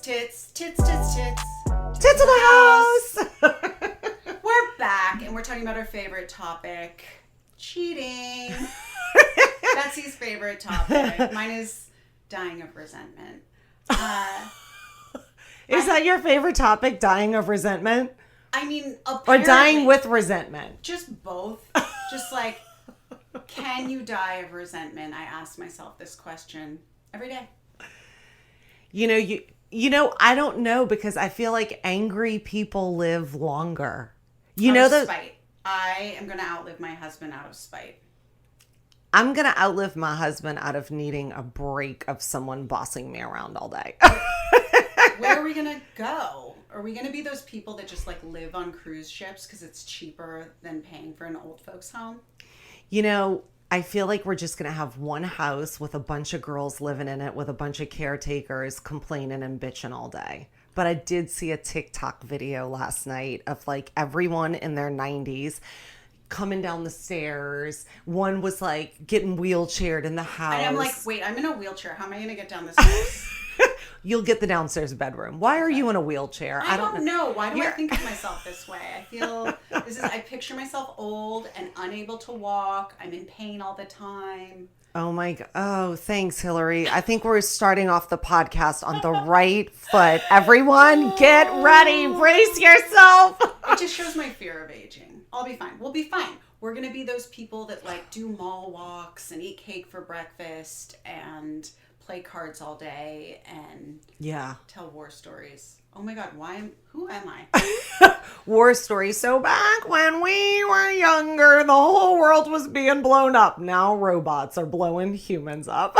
Tits in the house. We're back and we're talking about our favorite topic, cheating. Betsy's favorite topic. Mine is dying of resentment. Is that your favorite topic, dying of resentment? I mean, or dying with resentment? Just both. Just like, can you die of resentment? I ask myself this question every day. You know, I don't know, because I feel like angry people live longer. Spite. I am going to outlive my husband out of spite. I'm going to outlive my husband out of needing a break of someone bossing me around all day. Where are we going to go? Are we going to be those people that just like live on cruise ships because it's cheaper than paying for an old folks home? You know, I feel like we're just going to have one house with a bunch of girls living in it with a bunch of caretakers complaining and bitching all day. But I did see a TikTok video last night of like everyone in their 90s coming down the stairs. One was like getting wheelchaired in the house. And I'm like, wait, I'm in a wheelchair. How am I going to get down the stairs? You'll get the downstairs bedroom. Why are you in a wheelchair? I don't know. Why do I think of myself this way? I feel I picture myself old and unable to walk. I'm in pain all the time. Oh my God. Oh, thanks, Hillary. I think we're starting off the podcast on the right foot. Everyone, get ready. Brace yourself. It just shows my fear of aging. I'll be fine. We'll be fine. We're going to be those people that like do mall walks and eat cake for breakfast and play cards all day and tell war stories. Oh my God, who am I? War stories. So back when we were younger, the whole world was being blown up. Now robots are blowing humans up.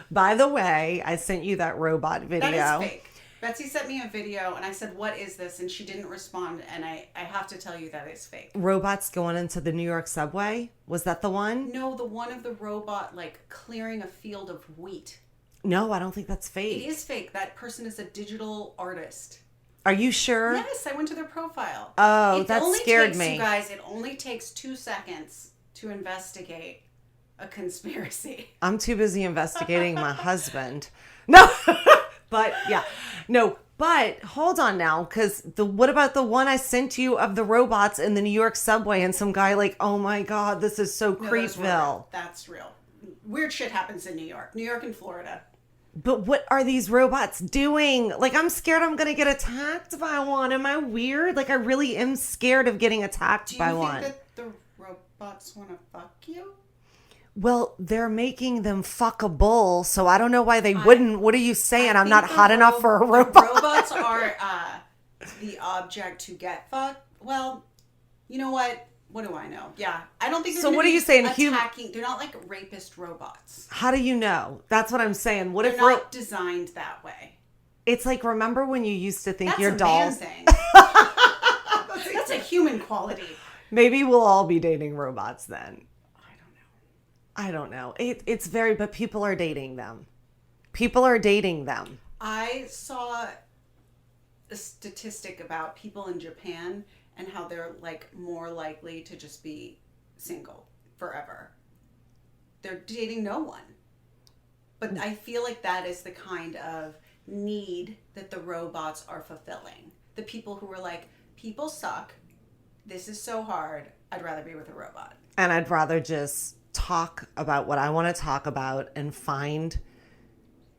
By the way, I sent you that robot video. That is fake. Betsy sent me a video and I said, what is this? And she didn't respond. And I have to tell you that it's fake. Robots going into the New York subway? Was that the one? No, the one of the robot like clearing a field of wheat. No, I don't think that's fake. It is fake. That person is a digital artist. Are you sure? Yes, I went to their profile. Oh, that scared me. You guys, it only takes 2 seconds to investigate a conspiracy. I'm too busy investigating my husband. No. But yeah, no, but hold on now, because what about the one I sent you of the robots in the New York subway and some guy like, oh my God, this is so creepville. That's real. Weird shit happens in New York and Florida. But what are these robots doing? Like, I'm scared I'm going to get attacked by one. Am I weird? Like, I really am scared of getting attacked by one. Do you think that the robots want to fuck you? Well, they're making them fuckable, so I don't know why they wouldn't. What are you saying? I'm not hot enough for a robot? Robots are the object to get fucked. Well, you know what? What do I know? Yeah, I don't think they're so. What are you saying? Attacking? They're not like rapist robots. How do you know? That's what I'm saying. What they're if not designed that way? It's like, remember when you used to think That's your a dolls? Man thing. That's a human quality. Maybe we'll all be dating robots then. I don't know. It's very, but people are dating them. People are dating them. I saw a statistic about people in Japan and how they're like more likely to just be single forever. They're dating no one. But I feel like that is the kind of need that the robots are fulfilling. The people who are like, people suck. This is so hard. I'd rather be with a robot. And I'd rather just talk about what I want to talk about and find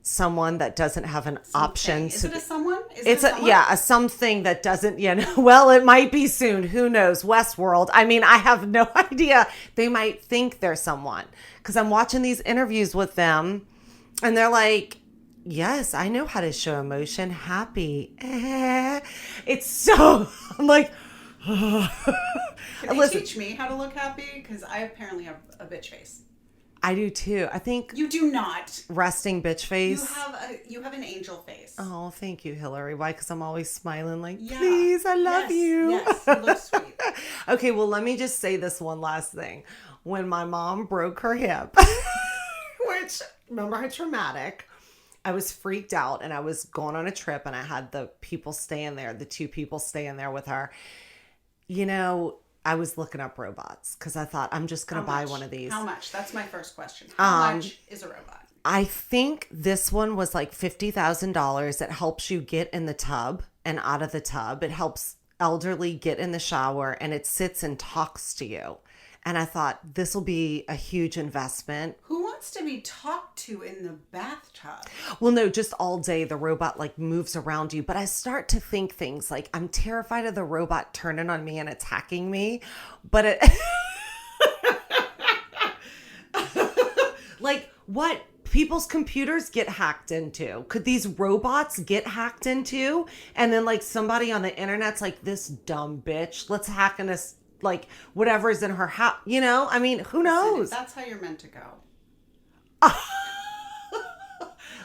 someone that doesn't have an option. Is it a someone? A something that doesn't, well, it might be soon. Who knows? Westworld. I mean, I have no idea. They might think they're someone because I'm watching these interviews with them and they're like, yes, I know how to show emotion. Happy. It's so, I'm like, Can you teach me how to look happy? Because I apparently have a bitch face. I do too. I think you do not. Resting bitch face. You have an angel face. Oh, thank you, Hillary. Why? Because I'm always smiling like, please, I love you. Yes, you look sweet. Okay, well, let me just say this one last thing. When my mom broke her hip, which, remember how traumatic, I was freaked out and I was going on a trip and I had the 2 people staying there with her. I was looking up robots because I thought I'm just going to buy one of these. How much? That's my first question. How much is a robot? I think this one was like $50,000. It helps you get in the tub and out of the tub. It helps elderly get in the shower, and it sits and talks to you. And I thought this will be a huge investment. Who wants to be talked to in the bathtub? Well, no, just all day the robot like moves around you. But I start to think things like I'm terrified of the robot turning on me and attacking me. But it like what? People's computers get hacked into. Could these robots get hacked into? And then like somebody on the internet's like, this dumb bitch, let's hack into like whatever's in her house. You know, I mean, who knows? Listen, that's how you're meant to go.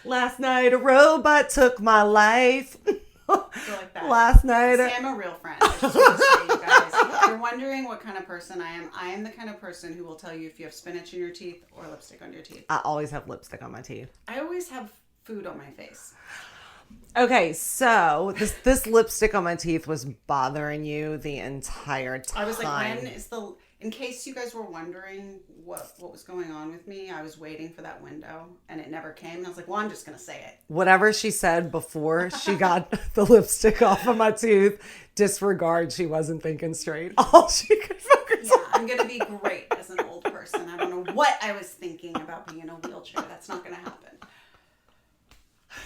Last night a robot took my life. Like that. Last night. See, I'm a real friend. I just want to say, you guys, if you're wondering what kind of person I am the kind of person who will tell you if you have spinach in your teeth or lipstick on your teeth. I always have lipstick on my teeth. I always have food on my face. Okay, so this lipstick on my teeth was bothering you the entire time. I was like, when is the... In case you guys were wondering what was going on with me, I was waiting for that window, and it never came. And I was like, well, I'm just going to say it. Whatever she said before she got the lipstick off of my tooth, disregard, she wasn't thinking straight. All she could focus on. Yeah, I'm going to be great as an old person. I don't know what I was thinking about being in a wheelchair. That's not going to happen.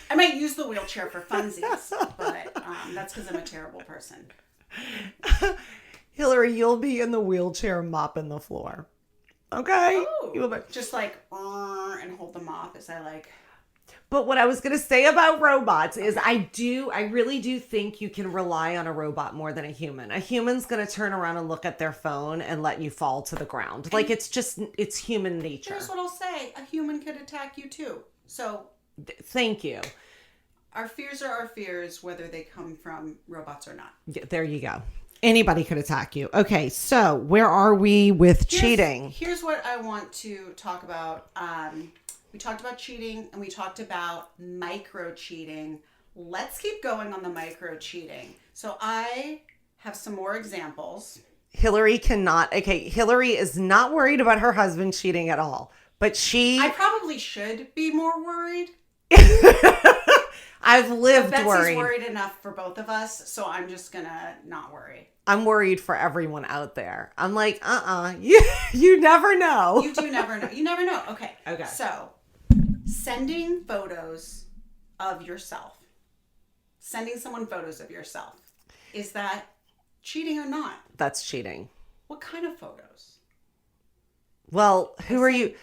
I might use the wheelchair for funsies, but that's because I'm a terrible person. Hillary, you'll be in the wheelchair mopping the floor. Okay? Oh, You will be. just like, and hold the mop as I like. But what I was going to say about robots is I really do think you can rely on a robot more than a human. A human's going to turn around and look at their phone and let you fall to the ground. Like it's human nature. Here's what I'll say. A human could attack you too. So Thank you. our fears are our fears, whether they come from robots or not. Yeah, there you go. Anybody could attack you. Okay, so where are we with cheating? Here's what I want to talk about. We talked about cheating and we talked about micro cheating. Let's keep going on the micro cheating. So I have some more examples. Hillary is not worried about her husband cheating at all. But I probably should be more worried. I've lived Betsy's worried. worried enough for both of us, so I'm just gonna not worry. I'm worried for everyone out there. I'm like, you never know. You do never know. You never know. Okay. Okay. So, sending photos of yourself. Sending someone photos of yourself. Is that cheating or not? That's cheating. What kind of photos? Well, who are you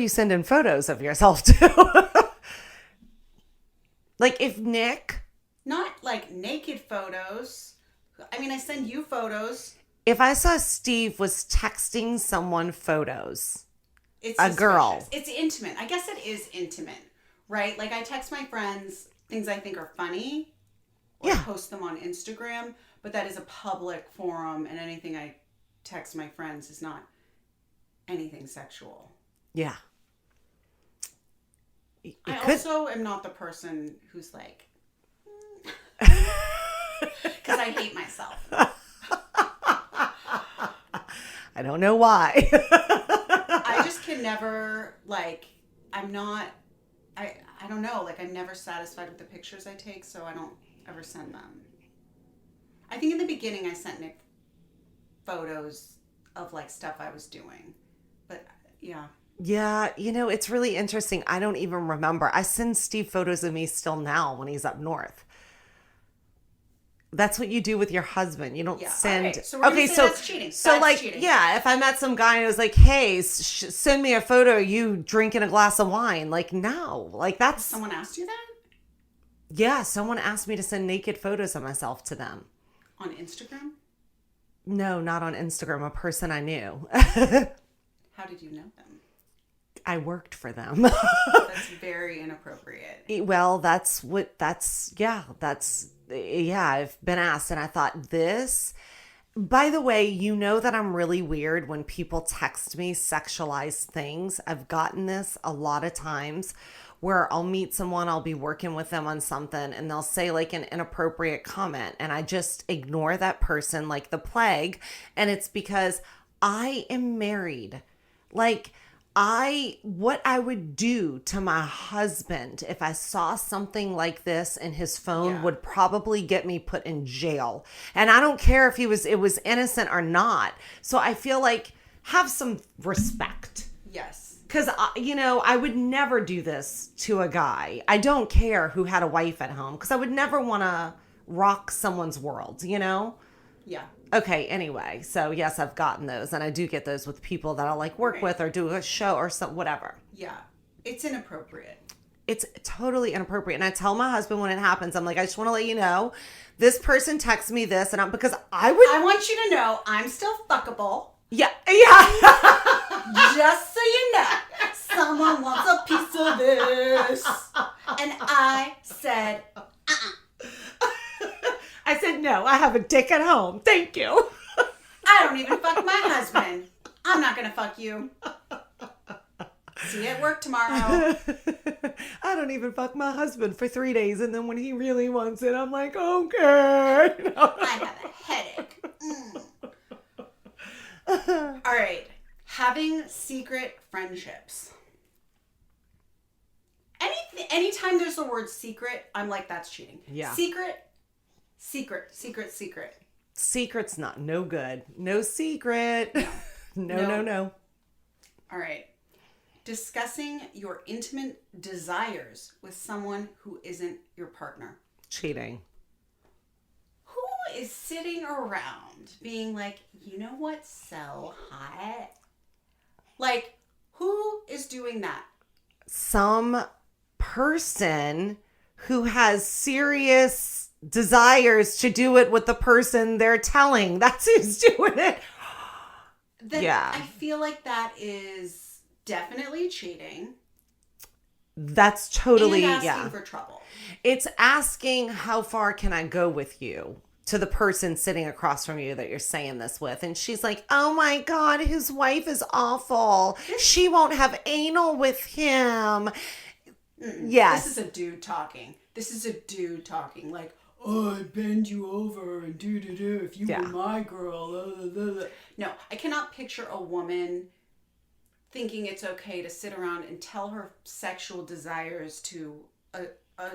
sending photos of yourself to? Like if Nick... Not like naked photos. I mean, I send you photos. If I saw Steve was texting someone photos, It's a suspicious. girl. It's intimate. I guess it is intimate, right? Like I text my friends things I think are funny or post them on Instagram, but that is a public forum and anything I text my friends is not anything sexual. Yeah. Also am not the person who's like, because I hate myself. I don't know why. I just can never, like, I'm not, I don't know, like, I'm never satisfied with the pictures I take, so I don't ever send them. I think in the beginning I sent Nick photos of, like, stuff I was doing. But, yeah. Yeah, it's really interesting. I don't even remember. I send Steve photos of me still now when he's up north. That's what you do with your husband. You don't send. Okay, so that's cheating. So that's like, cheating. yeah, if I met some guy and it was like, hey, send me a photo of you drinking a glass of wine. Like, no, like that's. Someone asked you that? Yeah, someone asked me to send naked photos of myself to them. On Instagram? No, not on Instagram. A person I knew. How did you know them? I worked for them. That's very inappropriate. Well, I've been asked and I thought this, by the way, you know that I'm really weird when people text me sexualized things. I've gotten this a lot of times where I'll meet someone, I'll be working with them on something and they'll say like an inappropriate comment and I just ignore that person like the plague. And it's because I am married. Like, what I would do to my husband if I saw something like this in his phone would probably get me put in jail. And I don't care if it was innocent or not. So I feel like have some respect. Yes. Because, I would never do this to a guy. I don't care who had a wife at home because I would never want to rock someone's world, Yeah. Okay, anyway, so yes, I've gotten those, and I do get those with people that I like work with or do a show or some whatever. Yeah, it's inappropriate. It's totally inappropriate, and I tell my husband when it happens, I'm like, I just want to let you know, this person texts me this, and because I want you to know I'm still fuckable. Yeah. Just so you know, someone wants a piece of this, and I said, I said, no, I have a dick at home. Thank you. I don't even fuck my husband. I'm not going to fuck you. See you at work tomorrow. I don't even fuck my husband for 3 days. And then when he really wants it, I'm like, okay. I have a headache. All right. Having secret friendships. Anytime there's the word secret, I'm like, that's cheating. Yeah. Secret. Secret's no good. No secret. No. All right. Discussing your intimate desires with someone who isn't your partner. Cheating. Who is sitting around being like, you know what's so hot? Like, who is doing that? Some person who has serious desires to do it with the person they're telling. That's who's doing it. I feel like that is definitely cheating. That's totally, and asking for trouble. It's asking how far can I go with you to the person sitting across from you that you're saying this with. And she's like, oh my God, his wife is awful. She won't have anal with him. Yes. This is a dude talking. Like, oh, I'd bend you over and do if you were my girl. No, I cannot picture a woman thinking it's okay to sit around and tell her sexual desires to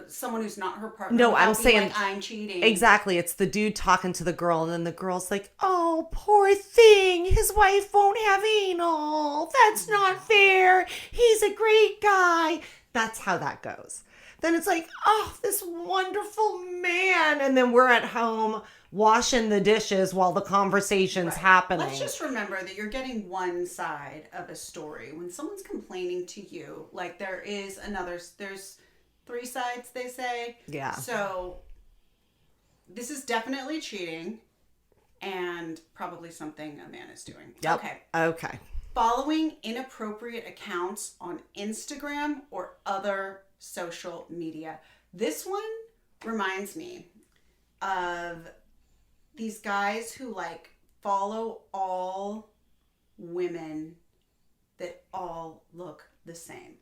someone who's not her partner. No, I'm saying like, I'm cheating. Exactly. It's the dude talking to the girl, and then the girl's like, oh, poor thing. His wife won't have anal. That's not fair. He's a great guy. That's how that goes. Then it's like, oh, this wonderful man. And then we're at home washing the dishes while the conversation's happening. Let's just remember that you're getting one side of a story. When someone's complaining to you, like there's 3 sides, they say. Yeah. So this is definitely cheating and probably something a man is doing. Yep. Okay. Following inappropriate accounts on Instagram or other social media. This one reminds me of these guys who like follow all women that all look the same.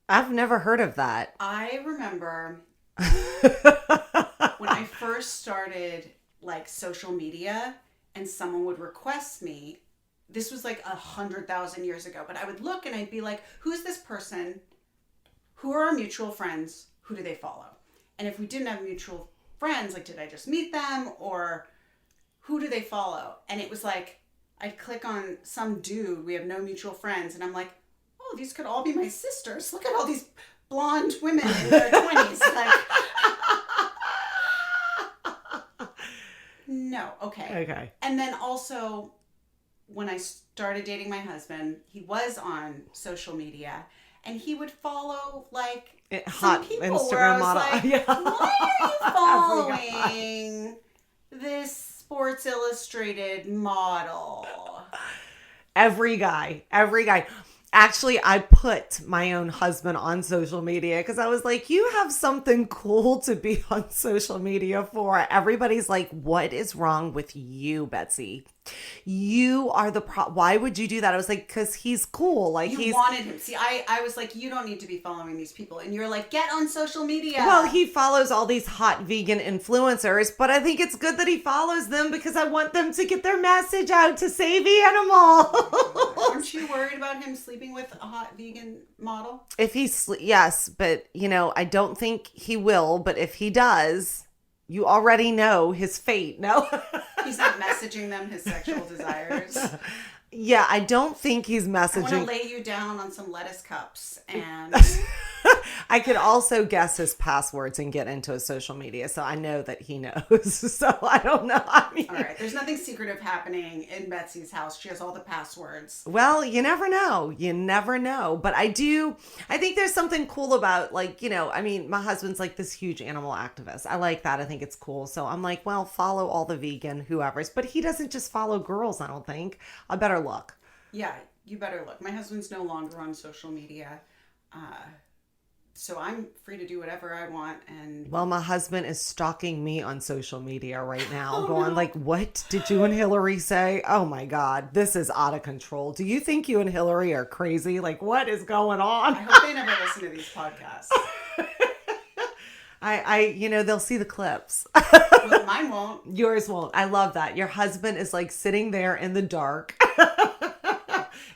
I've never heard of that. I remember when I first started like social media and someone would request me, this was like 100,000 years ago, but I would look and I'd be like, who's this person? Who are our mutual friends? Who do they follow? And if we didn't have mutual friends, like, did I just meet them or who do they follow? And it was like, I'd click on some dude, we have no mutual friends. And I'm like, oh, these could all be my sisters. Look at all these blonde women in their 20s. Like, no, okay. And then also, when I started dating my husband, he was on social media, and he would follow like hot people Instagram where I was model. Like, why are you following this Sports Illustrated model? Every guy. Actually, I put my own husband on social media because I was like, you have something cool to be on social media for. Everybody's like, what is wrong with you, Betsy? You are the why would you do that? I was like, because he's cool. Like you wanted him. See, I was like, you don't need to be following these people. And you're like, get on social media. Well, he follows all these hot vegan influencers, but I think it's good that he follows them because I want them to get their message out to save the animal. Aren't you worried about him sleeping with a hot vegan model? If yes, but I don't think he will. But if he does, you already know his fate. No, He's not messaging them his sexual desires. Yeah, I don't think he's I want to messaging. lay you down on some lettuce cups and I could also guess his passwords and get into his social media, so I know that he knows. So I don't know. I mean, all right, there's nothing secretive happening in Betsy's house. She has all the passwords. well, you never know. You never know. But I think there's something cool about, like, I mean, my husband's like this huge animal activist. I like that. I think it's cool. So I'm like, well, follow all the vegan whoever's. But he doesn't just follow girls, I don't think. I better look. Yeah, you better look. My husband's no longer on social media. So I'm free to do whatever I want. And Well, my husband is stalking me on social media right now, going like, what did you and Hillary say? Oh my God, this is out of control. Do you think you and Hillary are crazy? Like, what is going on? I hope they never listen to these podcasts. They'll see the clips. Well, mine won't. Yours won't. I love that. Your husband is like sitting there in the dark.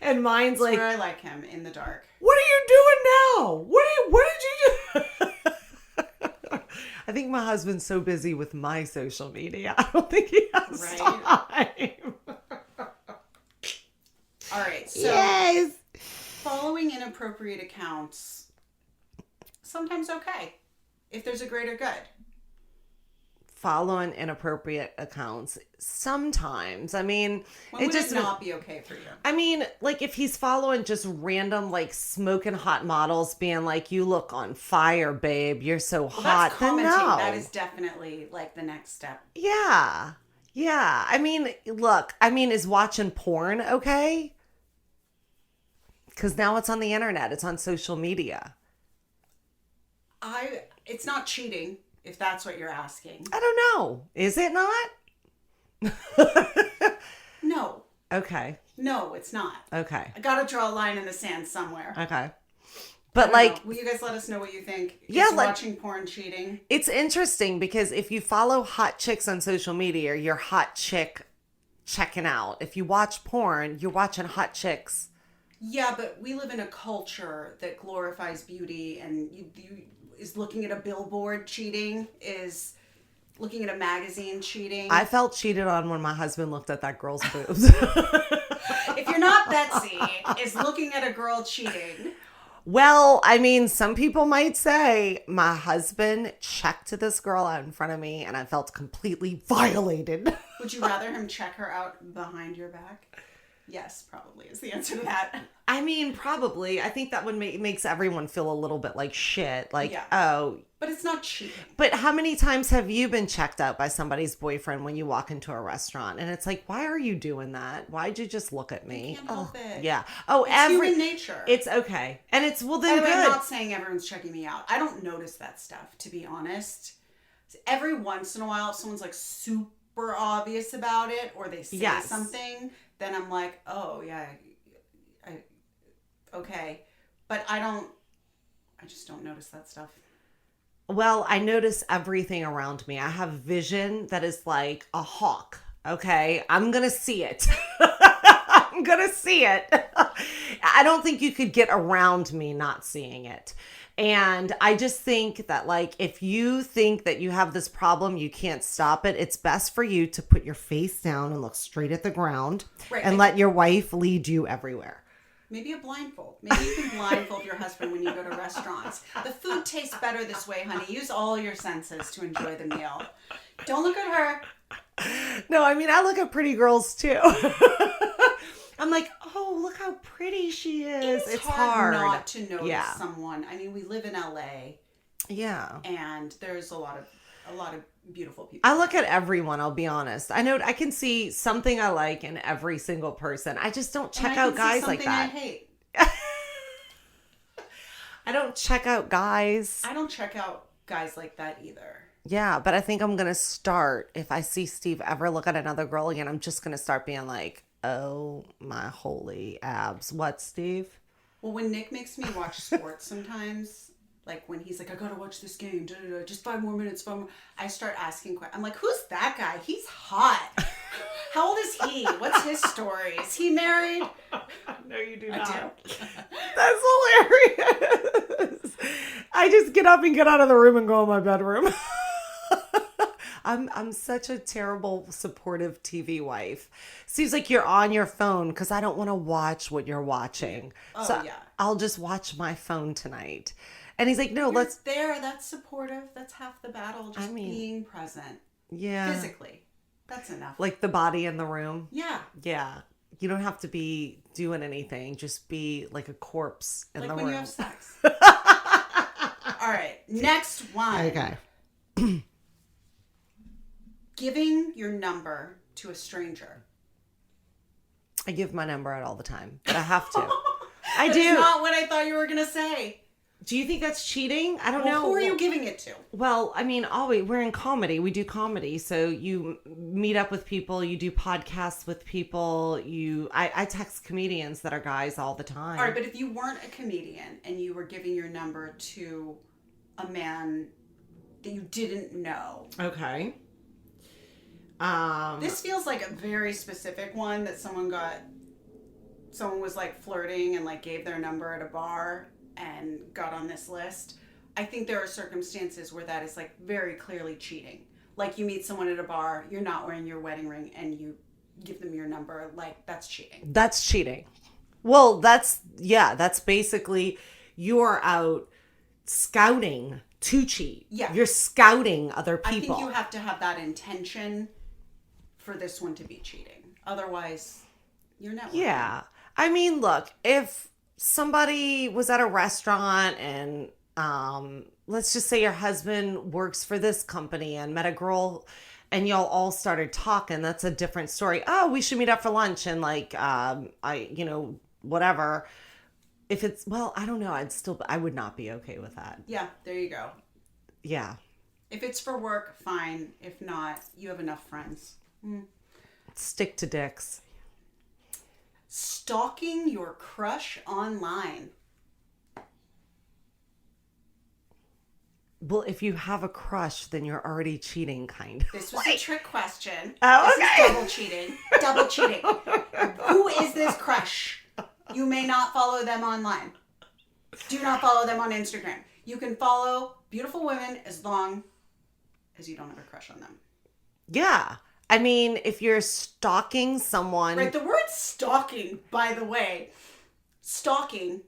And mine's That's like, where I like him, in the dark. what are you doing now? What did you do? I think my husband's so busy with my social media. I don't think he has time. All right. So Yes. following inappropriate accounts, sometimes okay, if there's a greater good. Following inappropriate accounts sometimes. I mean, When would it not be okay for you? I mean, like if he's following just random like smoking hot models being like, you look on fire, babe, you're so hot. That's Then commenting. no. That is definitely like the next step. Yeah. Yeah. I mean, look, is watching porn okay? Because now it's on the internet. It's on social media. It's not cheating, if that's what you're asking. I don't know. Is it not? No. Okay. No, it's not. Okay. I gotta draw a line in the sand somewhere. Okay. I But don't like, know. Will you guys let us know what you think? Yeah, Is like- watching porn cheating? it's interesting because if you follow hot chicks on social media, you're hot chick checking out. If you watch porn, you're watching hot chicks. Yeah, but we live in a culture that glorifies beauty, and is looking at a billboard cheating, is looking at a magazine cheating. I felt cheated on when my husband looked at that girl's boobs. If you're not Betsy, is looking at a girl cheating. Well, some people might say my husband checked this girl out in front of me and I felt completely violated. Would you rather him check her out behind your back? Yes, probably is the answer to that. Probably. I think that would makes everyone feel a little bit like shit. Like, Yeah. oh. But it's not cheating. But how many times have you been checked out by somebody's boyfriend when you walk into a restaurant? And it's like, why are you doing that? Why'd you just look at me? You can't help it. Yeah. Oh, It's human nature. It's okay. And it's, well, By then the way, I'm good. not saying everyone's checking me out. I don't notice that stuff, to be honest. Every once in a while, if someone's like super obvious about it, or they say Yes. something, then I'm like, oh yeah, okay. But I just don't notice that stuff. Well, I notice everything around me. I have vision that is like a hawk. Okay. I'm going to see it. I'm going to see it. I don't think you could get around me not seeing it. And I just think that, like, if you think that you have this problem, you can't stop it. It's best for you to put your face down and look straight at the ground, Right, and let your wife lead you everywhere. Maybe a blindfold. Maybe you can blindfold your husband when you go to restaurants. The food tastes better this way, honey. Use all your senses to enjoy the meal. Don't look at her. No, I look at pretty girls too. I'm like, oh, look how pretty she is. It's hard not to notice Yeah. someone. We live in LA. Yeah. And there's a lot of beautiful people. I look at everyone, I'll be honest. I know I can see something I like in every single person. I just don't check out guys like that. I hate. I don't check out guys. I don't check out guys like that either. Yeah, but I think I'm going to start, if I see Steve ever look at another girl again, I'm just going to start being like, oh my holy abs. What, Steve? Well, when Nick makes me watch sports sometimes, like when he's like, I gotta watch this game, just 5 more minutes, I start asking questions. I'm like, who's that guy? He's hot. How old is he? What's his story? Is he married? No, you do I not. do. That's hilarious. I just get up and get out of the room and go in my bedroom. I'm such a terrible supportive TV wife. Seems like you're on your phone because I don't want to watch what you're watching. Oh, so yeah. I'll just watch my phone tonight. And he's like, no, You're let's. there. That's supportive. That's half the battle. Just being present. Yeah. Physically. That's enough. Like the body in the room. Yeah. Yeah. You don't have to be doing anything. Just be like a corpse in the room. Like when you have sex. All right. Next one. Okay. Giving your number to a stranger. I give my number out all the time, but I have to. I That's do. not what I thought you were going to say. Do you think that's cheating? I don't know. Who are you giving it to? Well, I mean, always we're in comedy. We do comedy, so you meet up with people. You do podcasts with people. I text comedians that are guys all the time. All right, but if you weren't a comedian and you were giving your number to a man that you didn't know, Okay. this feels like a very specific one that someone was like flirting and like gave their number at a bar and got on this list. I think there are circumstances where that is like very clearly cheating. Like you meet someone at a bar, you're not wearing your wedding ring, and you give them your number. Like that's cheating. That's cheating. Well, that's basically you're out scouting to cheat. Yeah. You're scouting other people. I think you have to have that intention for this one to be cheating. Otherwise, you're not. Yeah. I mean, look, if somebody was at a restaurant and let's just say your husband works for this company and met a girl and y'all all started talking, that's a different story. Oh, we should meet up for lunch and like whatever. If it's, well, I don't know, I would not be okay with that. Yeah, there you go. Yeah. If it's for work, fine. If not, you have enough friends. Stick to dicks. Stalking your crush online. Well, if you have a crush, then you're already cheating, kind of. This was a trick question. Oh, This okay. is double cheating. Double cheating. Who is this crush? You may not follow them online. Do not follow them on Instagram. You can follow beautiful women as long as you don't have a crush on them. Yeah. I mean, if you're stalking someone. Right, the word stalking, by the way. Stalking,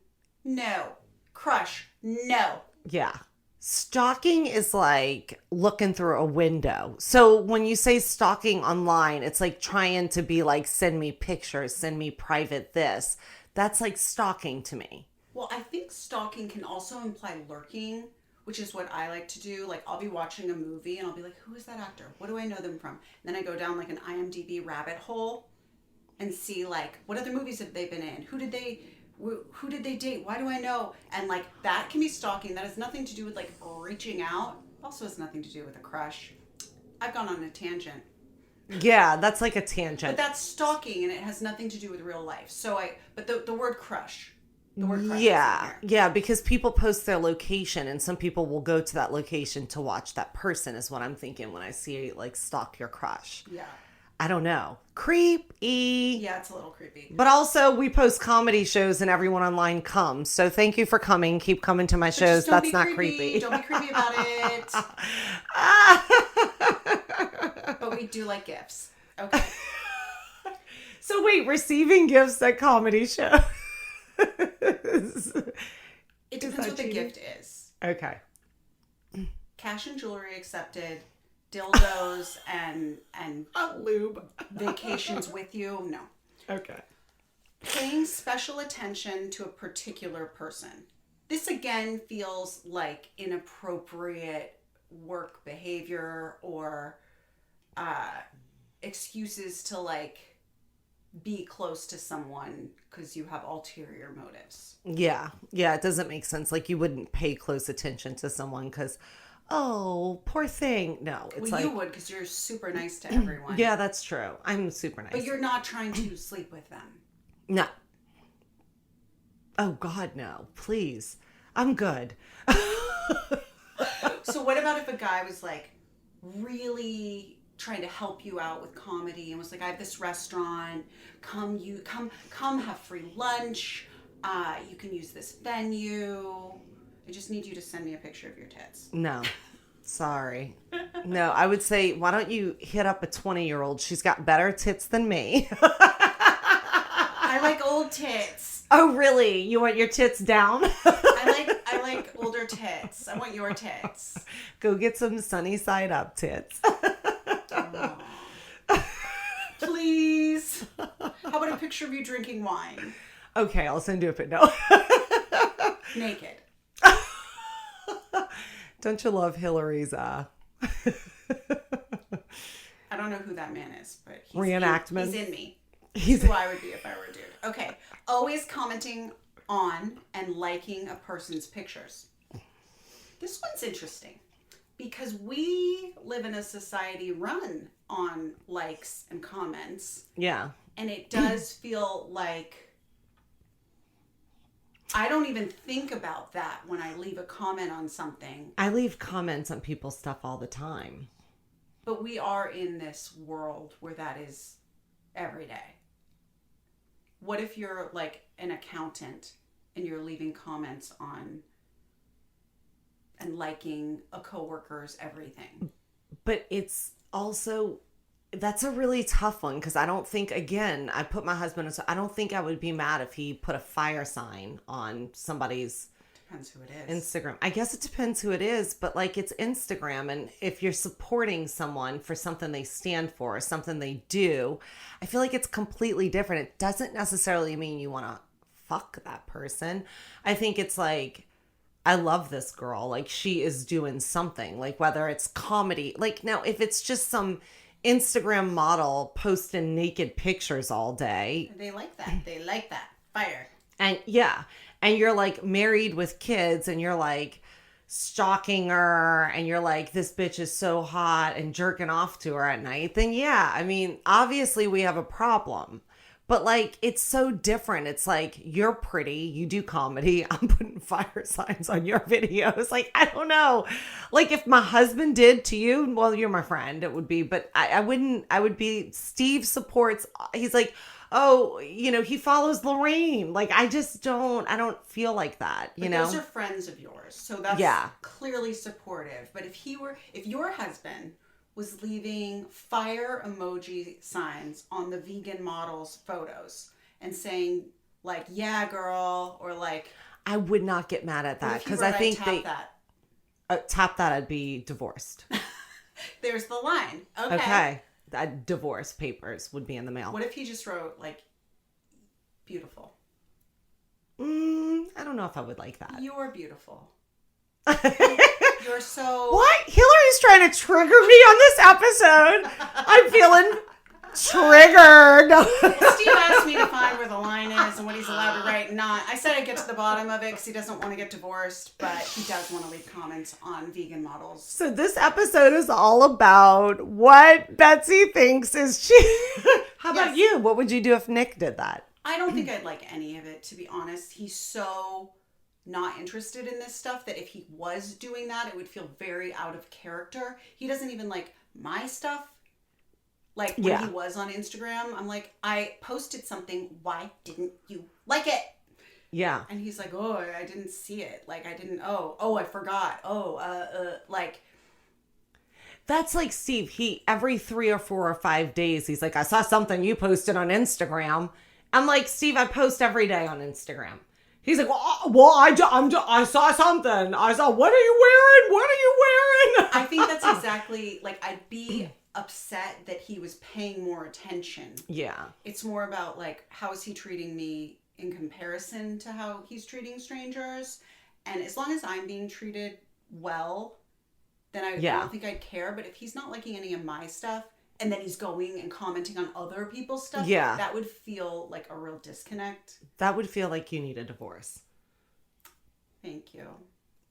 no. Crush, no. Yeah. Stalking is like looking through a window. So when you say stalking online, it's like trying to be like, send me pictures, send me private this. That's like stalking to me. Well, I think stalking can also imply lurking, which is what I like to do. Like, I'll be watching a movie and I'll be like, who is that actor? What do I know them from? And then I go down like an IMDb rabbit hole and see like, what other movies have they been in? Who did they date? Why do I know? And like, that can be stalking. That has nothing to do with like reaching out. Also has nothing to do with a crush. I've gone on a tangent. Yeah, that's like a tangent. But that's stalking and it has nothing to do with real life. But the word crush. The word crush. Yeah, because people post their location and some people will go to that location to watch that person is what I'm thinking when I see like stalk your crush. Yeah. I don't know. Creepy. Yeah, it's a little creepy. But also we post comedy shows and everyone online comes. So thank you for coming. Keep coming to my shows. That's not creepy. Don't be creepy about it. But we do like gifts. Okay. So wait, receiving gifts at comedy shows. It depends what the gift is. Okay. Cash and jewelry accepted. Dildos and Lube. vacations with you. No. Okay. Paying special attention to a particular person. This again feels like inappropriate work behavior or excuses to like be close to someone because you have ulterior motives. Yeah, it doesn't make sense. Like you wouldn't pay close attention to someone because, oh, poor thing. No, it's well, like you would because you're super nice to everyone. Yeah, that's true. I'm super nice. But you're not trying to sleep with them. No. Oh God, no! Please, I'm good. So what about if a guy was like really trying to help you out with comedy and was like, I have this restaurant, come have free lunch, you can use this venue. I just need you to send me a picture of your tits. No. Sorry. No, I would say, why don't you hit up a 20-year-old? She's got better tits than me. I like old tits. Oh, really? You want your tits down? I like older tits. I want your tits. Go get some sunny side up tits. Oh. Please. How about a picture of you drinking wine? Okay, I'll send you a pic. No. Naked. Don't you love Hillary's I don't know who that man is, but reenactment? He's in me. He's who I would be if I were a dude. Okay. Always commenting on and liking a person's pictures. This one's interesting because we live in a society run on likes and comments. Yeah. And it does feel like I don't even think about that when I leave a comment on something. I leave comments on people's stuff all the time. But we are in this world where that is every day. What if you're like an accountant and you're leaving comments on and liking a coworker's everything? But it's also, that's a really tough one because I don't think, again, I put my husband, I don't think I would be mad if he put a fire sign on somebody's Depends who it is. Instagram. I guess it depends who it is, but like it's Instagram, and if you're supporting someone for something they stand for, or something they do, I feel like it's completely different. It doesn't necessarily mean you want to fuck that person. I think it's like, I love this girl. Like she is doing something, like whether it's comedy, like now if it's just some Instagram model posting naked pictures all day. They like that. They like that. Fire. And yeah. And you're like married with kids and you're like stalking her and you're like, this bitch is so hot and jerking off to her at night. Then yeah, I mean, obviously we have a problem. But like, it's so different. It's like, you're pretty, you do comedy. I'm putting fire signs on your videos. Like, I don't know. Like if my husband did to you, well, you're my friend, it would be, but I wouldn't, I would be, Steve supports, he's like, oh, you know, he follows Lorraine. Like, I don't feel like that, you know? Those are friends of yours. So that's clearly supportive. But if your husband was leaving fire emoji signs on the vegan models' photos and saying, like, yeah, girl, or like... I would not get mad at that because I think tap that, I'd be divorced. There's the line. Okay. Divorce papers would be in the mail. What if he just wrote, like, beautiful? I don't know if I would like that. You're beautiful. You're so... What? Hillary's trying to trigger me on this episode. I'm feeling triggered. Well, Steve asked me to find where the line is and what he's allowed to write and not. I said I'd get to the bottom of it because he doesn't want to get divorced, but he does want to leave comments on vegan models. So this episode is all about what Betsy thinks is How about you? What would you do if Nick did that? I don't think I'd like any of it, to be honest. He's so not interested in this stuff that if he was doing that, it would feel very out of character. He doesn't even like my stuff. Like when he was on Instagram, I'm like, I posted something. Why didn't you like it? Yeah. And he's like, oh, I didn't see it. Like I didn't. Oh, I forgot. Like. That's like Steve. He every 3 or 4 or 5 days, he's like, I saw something you posted on Instagram. I'm like, Steve, I post every day on Instagram. He's like, I saw something. I saw, what are you wearing? What are you wearing? I think that's exactly, like, I'd be upset that he was paying more attention. Yeah. It's more about, like, how is he treating me in comparison to how he's treating strangers? And as long as I'm being treated well, then I don't think I'd care. But if he's not liking any of my stuff, and then he's going and commenting on other people's stuff, that would feel like a real disconnect. That would feel like you need a divorce. Thank you.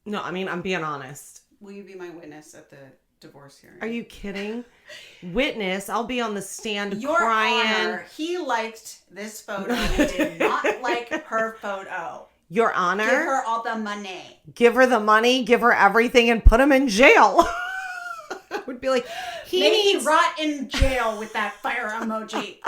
No, I mean, I'm being honest. Will you be my witness at the divorce hearing? Are you kidding? Witness, I'll be on the stand Your crying. Honor, he liked this photo and did not like her photo. Your Honor? Give her all the money. Give her the money, give her everything, and put him in jail. would be like, Maybe rot in jail with that fire emoji.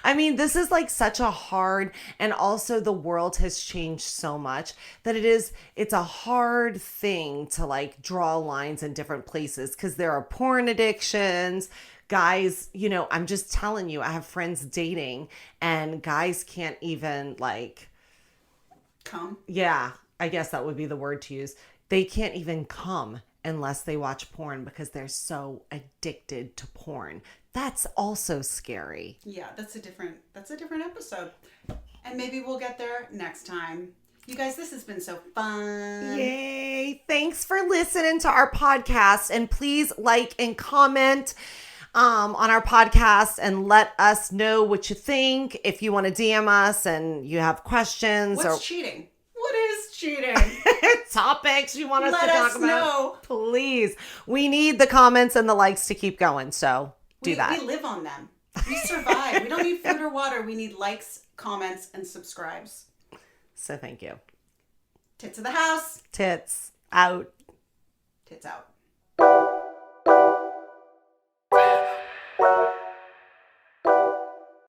I mean, this is like such a hard, and also the world has changed so much that it's a hard thing to like draw lines in different places because there are porn addictions. Guys, I'm just telling you, I have friends dating and guys can't even like, Come. yeah, I guess that would be the word to use. They can't even come unless they watch porn because they're so addicted to porn. That's also scary. Yeah, that's a different episode. And maybe we'll get there next time. You guys, this has been so fun. Yay. Thanks for listening to our podcast. And please like and comment on our podcast and let us know what you think. If you want to DM us and you have questions. What's cheating? What is cheating? Topics you want us Let to talk us about. know. Please. We need the comments and the likes to keep going. So do that. We live on them. We survive. We don't need food or water. We need likes, comments, and subscribes. So thank you. Tits of the house. Tits out. Tits out.